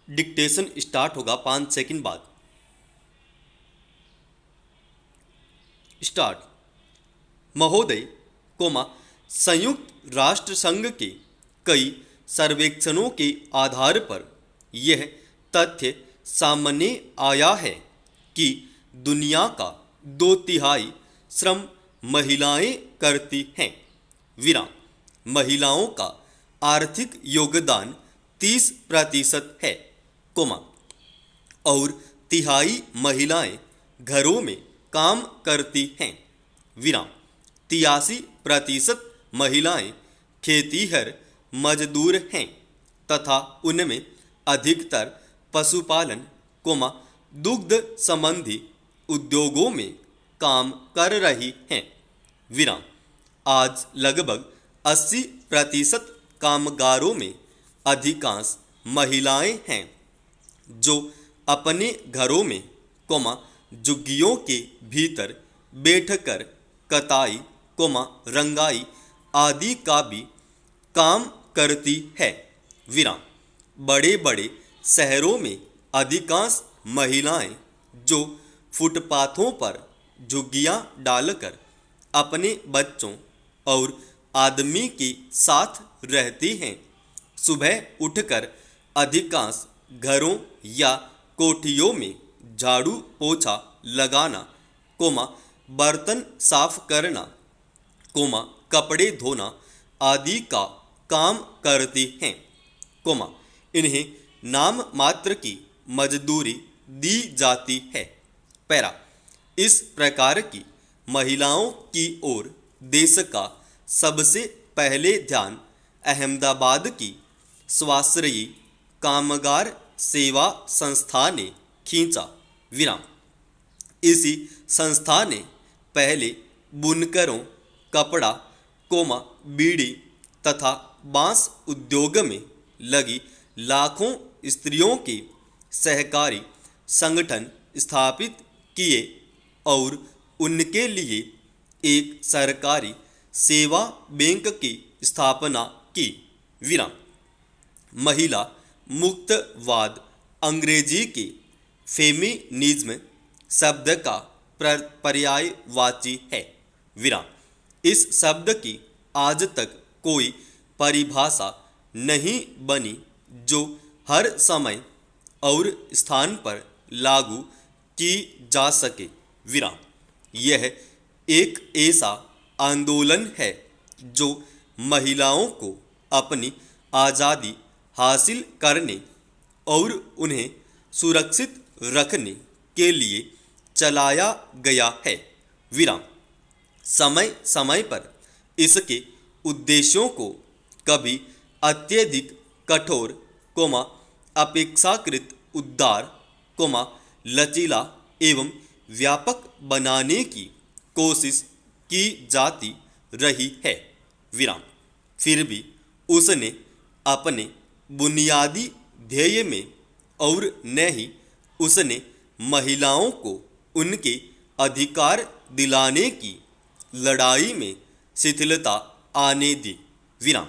Dictation start होगा 5 second बाद। Start. महोदय, संयुक्त राष्ट्र संघ के कई सर्वेक्षणों के आधार पर यह तथ्य सामने आया है कि दुनिया का 2/3 श्रम महिलाएं करती हैं। विराम। महिलाओं का आर्थिक योगदान 30% है, और 1/3 महिलाएं घरों में काम करती हैं। विराम। 83% महिलाएं खेतीहर मजदूर हैं तथा उनमें अधिकतर पशुपालन, दुग्ध संबंधी उद्योगों में काम कर रही हैं। विराम। आज लगभग 80% कामगारों में अधिकांश महिलाएं हैं जो अपने घरों में, झुग्गियों के भीतर बैठकर कताई, रंगाई आदि का भी काम करती है। विराम। बड़े बड़े शहरों में अधिकांश महिलाएं जो फुटपाथों पर झुग्गियां डालकर अपने बच्चों और आदमी के साथ रहती हैं, सुबह उठकर अधिकांश घरों या कोठियों में झाड़ू पोछा लगाना, बर्तन साफ करना, कपड़े धोना आदि का काम करती हैं, इन्हें नाम मात्र की मजदूरी दी जाती है। पैरा। इस प्रकार की महिलाओं की ओर देश का सबसे पहले ध्यान अहमदाबाद की स्वाश्रयी कामगार सेवा संस्था ने खींचा। विराम। इसी संस्था ने पहले बुनकरों, कपड़ा, बीड़ी तथा बांस उद्योग में लगी लाखों स्त्रियों के सहकारी संगठन स्थापित किए और उनके लिए एक सरकारी सेवा बैंक की स्थापना की। विराम। महिला मुक्तवाद अंग्रेजी के फेमिनिज्म शब्द का पर्यायवाची है। विराम। इस शब्द की आज तक कोई परिभाषा नहीं बनी जो हर समय और स्थान पर लागू की जा सके। विराम। यह एक ऐसा आंदोलन है जो महिलाओं को अपनी आज़ादी हासिल करने और उन्हें सुरक्षित रखने के लिए चलाया गया है। विराम। समय समय पर इसके उद्देश्यों को कभी अत्यधिक कठोर, अपेक्षाकृत उदार, लचीला एवं व्यापक बनाने की कोशिश की जाती रही है। विराम। फिर भी उसने अपने बुनियादी ध्येय में और न ही उसने महिलाओं को उनके अधिकार दिलाने की लड़ाई में शिथिलता आने दी। विराम।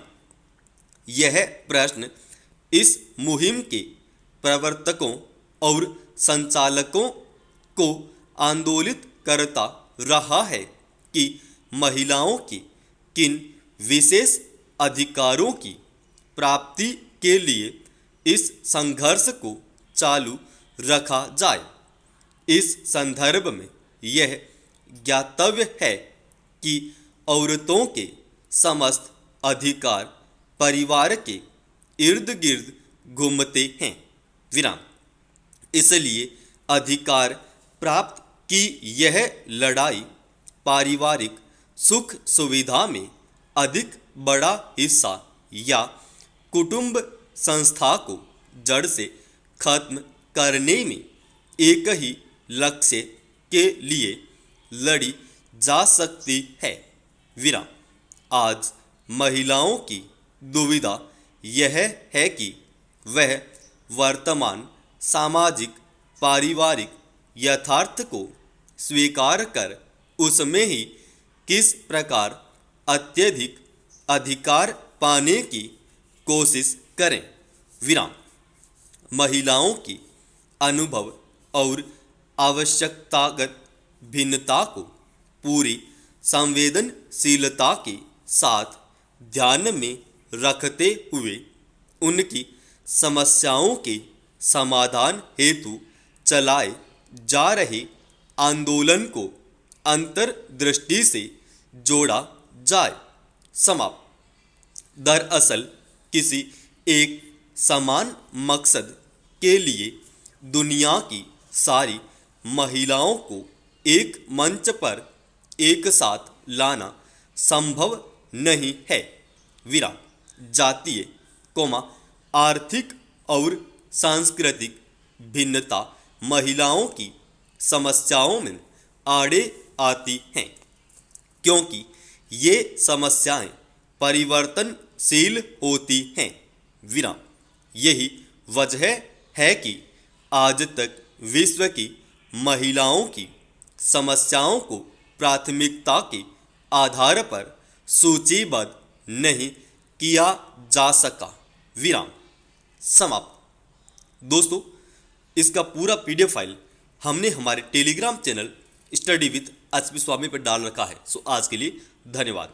यह प्रश्न इस मुहिम के प्रवर्तकों और संचालकों को आंदोलित करता रहा है कि महिलाओं के किन विशेष अधिकारों की प्राप्ति के लिए इस संघर्ष को चालू रखा जाए। इस संदर्भ में यह ज्ञातव्य है कि औरतों के समस्त अधिकार परिवार के इर्द गिर्द घूमते हैं। विराम। इसलिए अधिकार प्राप्त की यह लड़ाई पारिवारिक सुख सुविधा में अधिक बड़ा हिस्सा या कुटुंब संस्था को जड़ से खत्म करने में एक ही लक्ष्य के लिए लड़ी जा सकती है। विराम। आज महिलाओं की दुविधा यह है कि वह वर्तमान सामाजिक पारिवारिक यथार्थ को स्वीकार कर उसमें ही किस प्रकार अत्यधिक अधिकार पाने की कोशिश करें। विराम। महिलाओं की अनुभव और आवश्यकतागत भिन्नता को पूरी संवेदनशीलता के साथ ध्यान में रखते हुए उनकी समस्याओं के समाधान हेतु चलाए जा रहे आंदोलन को अंतर्दृष्टि से जोड़ा जाए। समाप्त। दरअसल किसी एक समान मकसद के लिए दुनिया की सारी महिलाओं को एक मंच पर एक साथ लाना संभव नहीं है। विराम। जातीय आर्थिक और सांस्कृतिक भिन्नता महिलाओं की समस्याओं में आड़े आती हैं, क्योंकि ये समस्याएं परिवर्तनशील होती हैं। विराम। यही वजह है कि आज तक विश्व की महिलाओं की समस्याओं को प्राथमिकता के आधार पर सूचीबद्ध नहीं किया जा सका। विराम। समाप्त। दोस्तों, इसका पूरा पीडीएफ फाइल हमने हमारे Telegram channel study with HP Swami पर डाल रखा है। सो आज के लिए धन्यवाद।